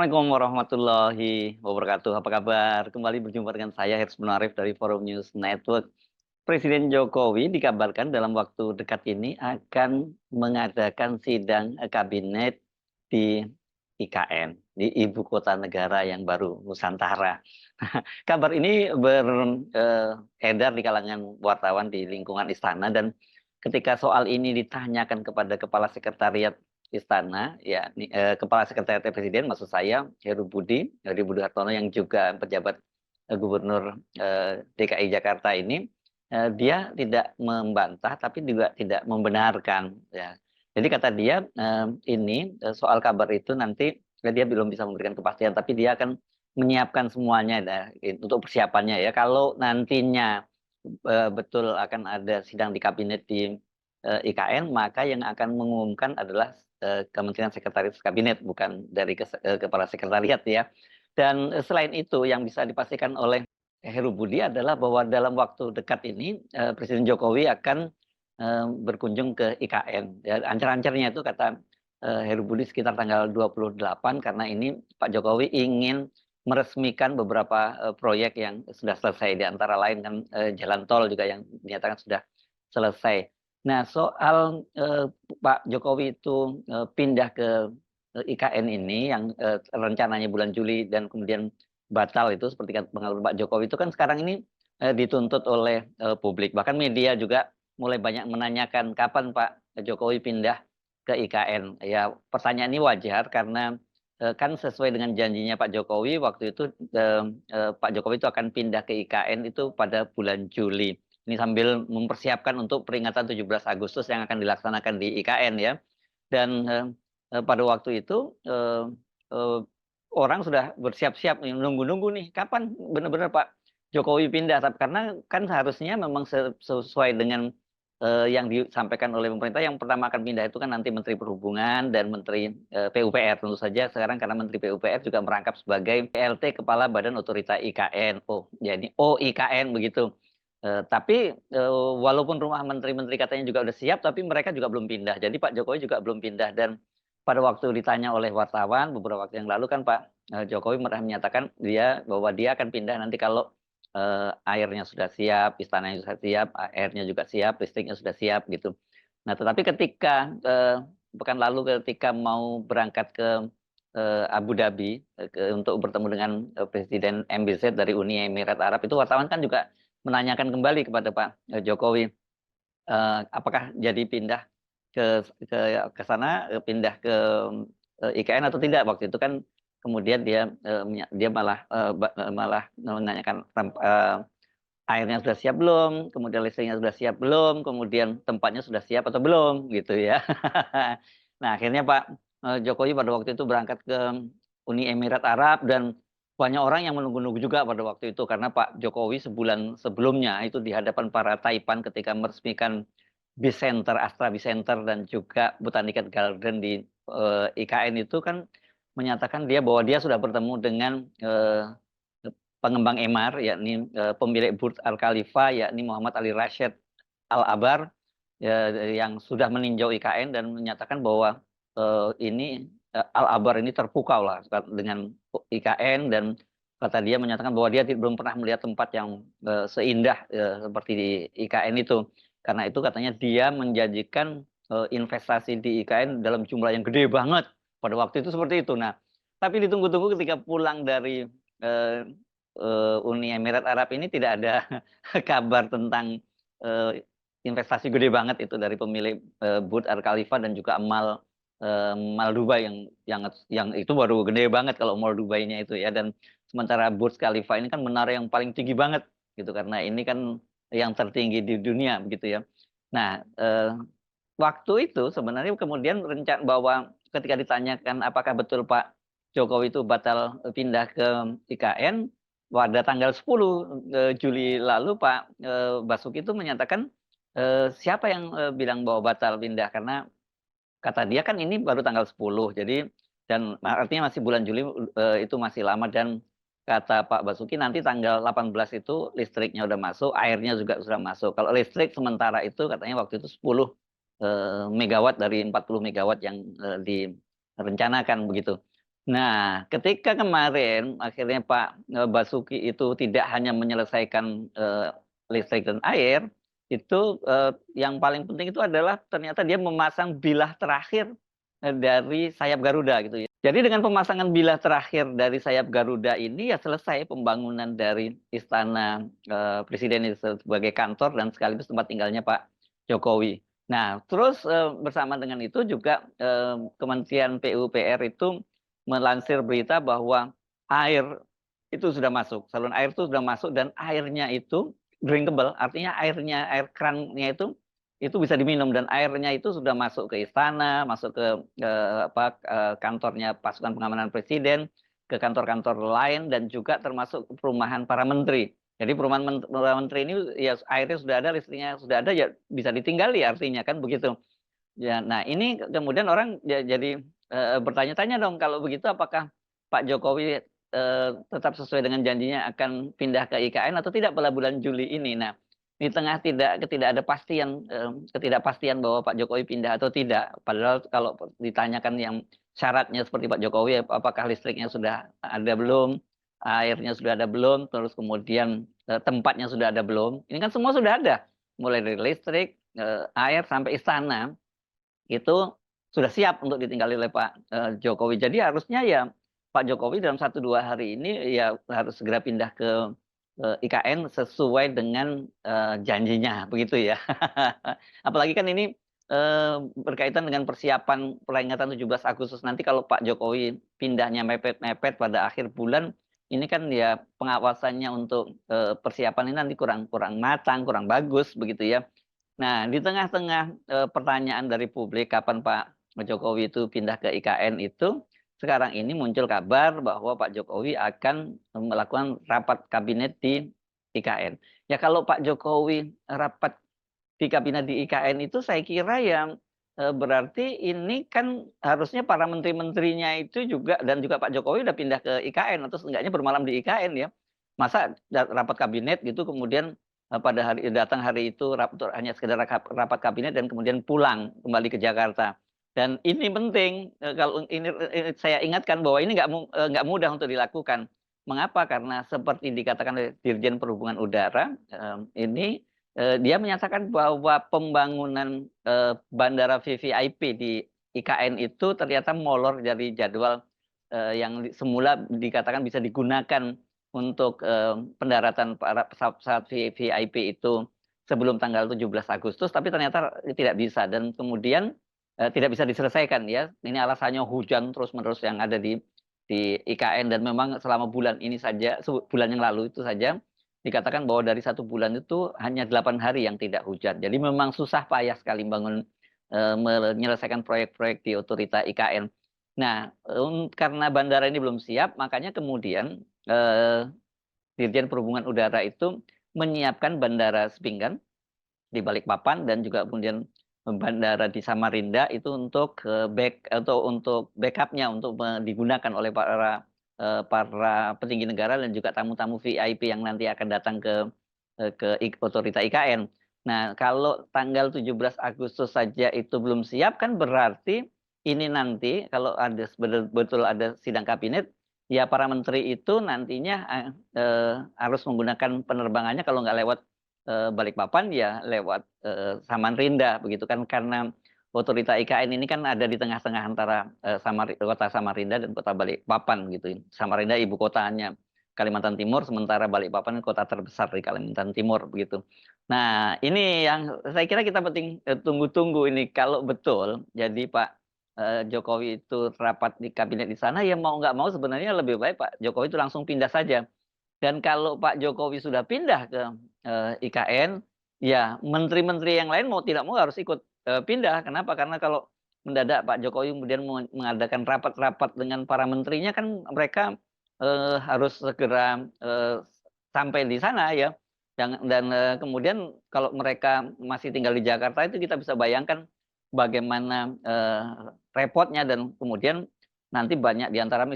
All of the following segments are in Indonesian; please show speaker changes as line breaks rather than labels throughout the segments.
Assalamualaikum warahmatullahi wabarakatuh. Apa kabar? Kembali berjumpa dengan saya Hersman Arif dari Forum News Network. Presiden Jokowi dikabarkan dalam waktu dekat ini akan mengadakan sidang kabinet di IKN, di Ibu Kota Negara yang baru, Nusantara. Kabar ini beredar di kalangan wartawan di lingkungan istana dan ketika soal ini ditanyakan kepada Kepala Sekretariat Istana, ya, Kepala Sekretariat Presiden, maksud saya Heri Budi Hartono yang juga pejabat Gubernur DKI Jakarta ini, dia tidak membantah tapi juga tidak membenarkan. Ya. Jadi kata dia ini soal kabar itu nanti dia belum bisa memberikan kepastian, tapi dia akan menyiapkan semuanya untuk persiapannya ya. Kalau nantinya betul akan ada sidang di kabinet di IKN, maka yang akan mengumumkan adalah Kementerian Sekretaris Kabinet, bukan dari Kepala Sekretariat ya. Dan selain itu yang bisa dipastikan oleh Heru Budi adalah bahwa dalam waktu dekat ini Presiden Jokowi akan berkunjung ke IKN. Ya, ancar-ancarnya itu kata Heru Budi sekitar tanggal 28 karena ini Pak Jokowi ingin meresmikan beberapa proyek yang sudah selesai, di antara lain kan jalan tol juga yang dinyatakan sudah selesai. Nah, soal Pak Jokowi itu pindah ke IKN ini yang rencananya bulan Juli dan kemudian batal itu seperti kata pengalaman Pak Jokowi itu kan sekarang ini dituntut oleh publik. Bahkan media juga mulai banyak menanyakan kapan Pak Jokowi pindah ke IKN. Ya, pertanyaan ini wajar karena kan sesuai dengan janjinya Pak Jokowi waktu itu Pak Jokowi itu akan pindah ke IKN itu pada bulan Juli. Ini sambil mempersiapkan untuk peringatan 17 Agustus yang akan dilaksanakan di IKN ya. Dan pada waktu itu orang sudah bersiap-siap menunggu-nunggu nih kapan benar-benar Pak Jokowi pindah. Karena kan seharusnya memang sesuai dengan yang disampaikan oleh pemerintah, yang pertama akan pindah itu kan nanti Menteri Perhubungan dan Menteri PUPR tentu saja. Sekarang karena Menteri PUPR juga merangkap sebagai PLT Kepala Badan Otorita IKN. Oh, jadi OIKN begitu. Tapi walaupun rumah menteri-menteri katanya juga udah siap, tapi mereka juga belum pindah. Jadi Pak Jokowi juga belum pindah. Dan pada waktu ditanya oleh wartawan beberapa waktu yang lalu kan Pak Jokowi pernah menyatakan bahwa dia akan pindah nanti kalau airnya sudah siap, istananya sudah siap, airnya juga siap, listriknya sudah siap gitu. Nah, tetapi ketika pekan lalu ketika mau berangkat ke Abu Dhabi untuk bertemu dengan Presiden MBZ dari Uni Emirat Arab, itu wartawan kan juga menanyakan kembali kepada Pak Jokowi apakah jadi pindah ke sana, pindah ke IKN atau tidak. Waktu itu kan kemudian dia malah menanyakan airnya sudah siap belum, kemudian listriknya sudah siap belum, kemudian tempatnya sudah siap atau belum gitu ya. Nah, akhirnya Pak Jokowi pada waktu itu berangkat ke Uni Emirat Arab dan banyak orang yang menunggu-nunggu juga pada waktu itu karena Pak Jokowi sebulan sebelumnya itu di hadapan para Taipan ketika meresmikan Bicenter, Astra Bicenter dan juga Botanical Garden di IKN itu kan menyatakan bahwa dia sudah bertemu dengan pengembang MR yakni pemilik Burj Al Khalifa yakni Muhammad Ali Rashid Al Abar ya, yang sudah meninjau IKN dan menyatakan bahwa ini Al Abar ini terpukau lah dengan IKN, dan kata dia menyatakan bahwa dia belum pernah melihat tempat yang seindah seperti di IKN itu. Karena itu katanya dia menjanjikan investasi di IKN dalam jumlah yang gede banget pada waktu itu seperti itu. Nah, tapi ditunggu-tunggu ketika pulang dari eh, Uni Emirat Arab ini tidak ada kabar tentang investasi gede banget itu dari pemilik Burj Al Khalifa dan juga Mall Dubai yang itu baru gede banget kalau Mall Dubai-nya itu ya. Dan sementara Burj Khalifa ini kan menara yang paling tinggi banget gitu karena ini kan yang tertinggi di dunia begitu ya. Nah, waktu itu sebenarnya kemudian rencana bahwa ketika ditanyakan apakah betul Pak Jokowi itu batal pindah ke IKN, pada tanggal 10 Juli lalu Pak Basuki itu menyatakan siapa yang bilang bahwa batal pindah, karena kata dia kan ini baru tanggal 10. Jadi dan artinya masih bulan Juli, itu masih lama. Dan kata Pak Basuki nanti tanggal 18 itu listriknya udah masuk, airnya juga sudah masuk. Kalau listrik sementara itu katanya waktu itu 10 megawatt dari 40 megawatt yang direncanakan begitu. Nah, ketika kemarin akhirnya Basuki itu tidak hanya menyelesaikan, listrik dan air, itu, yang paling penting itu adalah ternyata dia memasang bilah terakhir, dari sayap Garuda gitu ya. Jadi dengan pemasangan bilah terakhir dari sayap Garuda ini ya selesai pembangunan dari istana, presiden itu sebagai kantor dan sekaligus tempat tinggalnya Pak Jokowi. Nah, terus, bersama dengan itu juga, Kementerian PUPR itu melansir berita bahwa air itu sudah masuk, saluran air itu sudah masuk dan airnya itu drinkable, artinya air krannya itu bisa diminum dan airnya itu sudah masuk ke istana, masuk ke kantornya pasukan pengamanan presiden, ke kantor-kantor lain dan juga termasuk perumahan para menteri. Jadi perumahan para menteri ini ya airnya sudah ada, listriknya sudah ada, ya bisa ditinggali artinya kan begitu. Ya, nah ini kemudian orang jadi, bertanya-tanya dong kalau begitu apakah Pak Jokowi, tetap sesuai dengan janjinya akan pindah ke IKN atau tidak pada bulan Juli ini. Nah, di tengah ketidakpastian bahwa Pak Jokowi pindah atau tidak, padahal kalau ditanyakan yang syaratnya seperti Pak Jokowi, apakah listriknya sudah ada belum, airnya sudah ada belum, terus kemudian, tempatnya sudah ada belum, ini kan semua sudah ada, mulai dari listrik, air, sampai istana. Itu sudah siap untuk ditinggali oleh Pak, Jokowi. Jadi harusnya ya Pak Jokowi dalam 1-2 hari ini ya harus segera pindah ke, IKN sesuai dengan, janjinya begitu ya. Apalagi kan ini, berkaitan dengan persiapan peringatan 17 Agustus nanti kalau Pak Jokowi pindahnya mepet-mepet pada akhir bulan, ini kan ya pengawasannya untuk, persiapan ini nanti kurang kurang matang, kurang bagus begitu ya. Nah, di tengah-tengah, pertanyaan dari publik kapan Pak Jokowi itu pindah ke IKN itu, sekarang ini muncul kabar bahwa Pak Jokowi akan melakukan rapat kabinet di IKN. Ya kalau Pak Jokowi rapat di kabinet di IKN itu saya kira ya, berarti ini kan harusnya para menteri-menterinya itu juga dan juga Pak Jokowi udah pindah ke IKN atau seenggaknya bermalam di IKN ya. Masa rapat kabinet gitu kemudian, pada datang hari itu hanya sekedar rapat kabinet dan kemudian pulang kembali ke Jakarta. Dan ini penting, kalau ini saya ingatkan bahwa ini nggak mudah untuk dilakukan. Mengapa? Karena seperti dikatakan oleh Dirjen Perhubungan Udara, ini dia menyatakan bahwa pembangunan, bandara VVIP di IKN itu ternyata molor dari jadwal, yang semula dikatakan bisa digunakan untuk, pendaratan para pesawat-pesawat VVIP itu sebelum tanggal 17 Agustus, tapi ternyata tidak bisa dan kemudian, tidak bisa diselesaikan ya. Ini alasannya hujan terus-menerus yang ada di IKN dan memang selama bulan ini saja, bulan yang lalu itu saja dikatakan bahwa dari 1 bulan itu hanya 8 hari yang tidak hujan. Jadi memang susah payah sekali menyelesaikan proyek-proyek di otorita IKN. Nah, karena bandara ini belum siap, makanya kemudian, Dirjen Perhubungan Udara itu menyiapkan bandara Sepinggan di Balikpapan dan juga kemudian bandara di Samarinda itu untuk, atau untuk backup-nya untuk digunakan oleh para petinggi negara dan juga tamu-tamu VIP yang nanti akan datang ke otorita IKN. Nah, kalau tanggal 17 Agustus saja itu belum siap kan berarti ini nanti kalau ada betul ada sidang kabinet, ya para menteri itu nantinya, harus menggunakan penerbangannya kalau nggak lewat, Balikpapan ya lewat, Samarinda begitu kan karena otorita IKN ini kan ada di tengah-tengah antara, kota Samarinda dan kota Balikpapan gitu. Samarinda ibu kotanya Kalimantan Timur, sementara Balikpapan kota terbesar di Kalimantan Timur begitu. Nah, ini yang saya kira kita penting, tunggu-tunggu ini kalau betul jadi Pak, Jokowi itu rapat di kabinet di sana ya mau nggak mau sebenarnya lebih baik Pak Jokowi itu langsung pindah saja. Dan kalau Pak Jokowi sudah pindah ke, IKN, ya menteri-menteri yang lain mau tidak mau harus ikut, pindah. Kenapa? Karena kalau mendadak Pak Jokowi kemudian mengadakan rapat-rapat dengan para menterinya kan mereka, harus segera, sampai di sana ya. Dan, kemudian kalau mereka masih tinggal di Jakarta itu kita bisa bayangkan bagaimana, repotnya dan kemudian nanti banyak di antara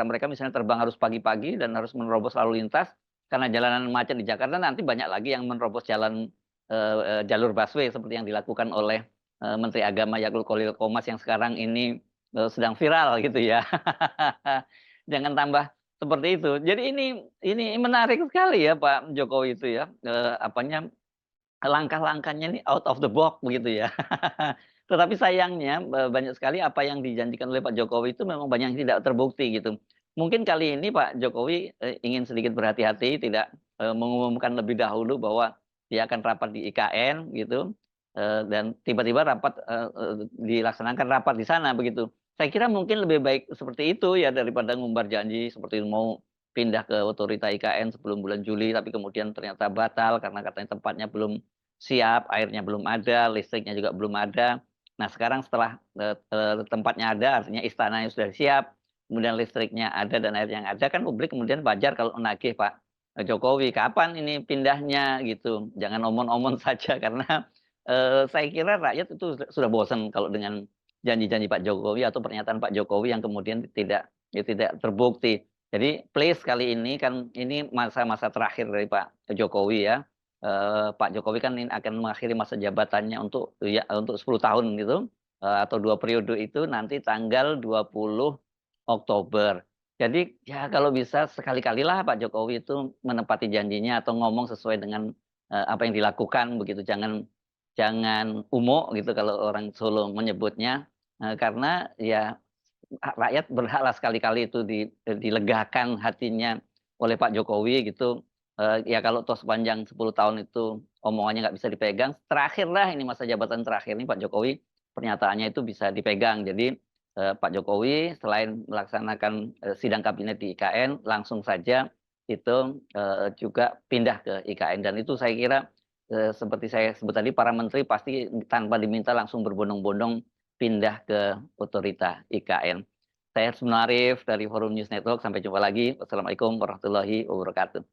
mereka misalnya terbang harus pagi-pagi dan harus menerobos lalu lintas, karena jalanan macet di Jakarta nanti banyak lagi yang menerobos jalur busway seperti yang dilakukan oleh, Menteri Agama Yakut Khalil Qomas yang sekarang ini, sedang viral gitu ya. Jangan tambah seperti itu. Jadi ini menarik sekali ya Pak Jokowi itu ya, apanya, langkah-langkahnya ini out of the box begitu ya. Tetapi sayangnya, banyak sekali apa yang dijanjikan oleh Pak Jokowi itu memang banyak yang tidak terbukti gitu. Mungkin kali ini Pak Jokowi, ingin sedikit berhati-hati tidak, mengumumkan lebih dahulu bahwa dia akan rapat di IKN gitu, dan tiba-tiba rapat, dilaksanakan rapat di sana begitu. Saya kira mungkin lebih baik seperti itu ya daripada ngumbar janji seperti mau pindah ke otorita IKN sebelum bulan Juli, tapi kemudian ternyata batal karena katanya tempatnya belum siap, airnya belum ada, listriknya juga belum ada. Nah sekarang setelah, tempatnya ada, artinya istananya sudah siap, kemudian listriknya ada dan airnya ada, kan publik kemudian wajar kalau menagih Pak Jokowi, "Kapan ini pindahnya?" Gitu. Jangan omon-omon saja karena, saya kira rakyat itu sudah bosan kalau dengan janji-janji Pak Jokowi atau pernyataan Pak Jokowi yang kemudian tidak terbukti. Jadi please kali ini kan ini masa-masa terakhir dari Pak Jokowi ya. Pak Jokowi kan ini akan mengakhiri masa jabatannya untuk 10 tahun gitu, atau 2 periode itu nanti tanggal 20 Oktober. Jadi ya kalau bisa sekali-kalilah Pak Jokowi itu menepati janjinya atau ngomong sesuai dengan, apa yang dilakukan begitu. Jangan jangan umo gitu kalau orang Solo menyebutnya, karena ya rakyat berhaklah sekali-kali itu dilegakan hatinya oleh Pak Jokowi gitu, ya kalau toh sepanjang 10 tahun itu omongannya nggak bisa dipegang, terakhirlah ini masa jabatan terakhir ini Pak Jokowi, pernyataannya itu bisa dipegang. Jadi, Pak Jokowi selain melaksanakan, sidang kabinet di IKN, langsung saja itu, juga pindah ke IKN dan itu saya kira, seperti saya sebut tadi para menteri pasti tanpa diminta langsung berbondong-bondong pindah ke otorita IKN. Saya Harus Arif dari Forum News Network, sampai jumpa lagi. Wassalamualaikum warahmatullahi wabarakatuh.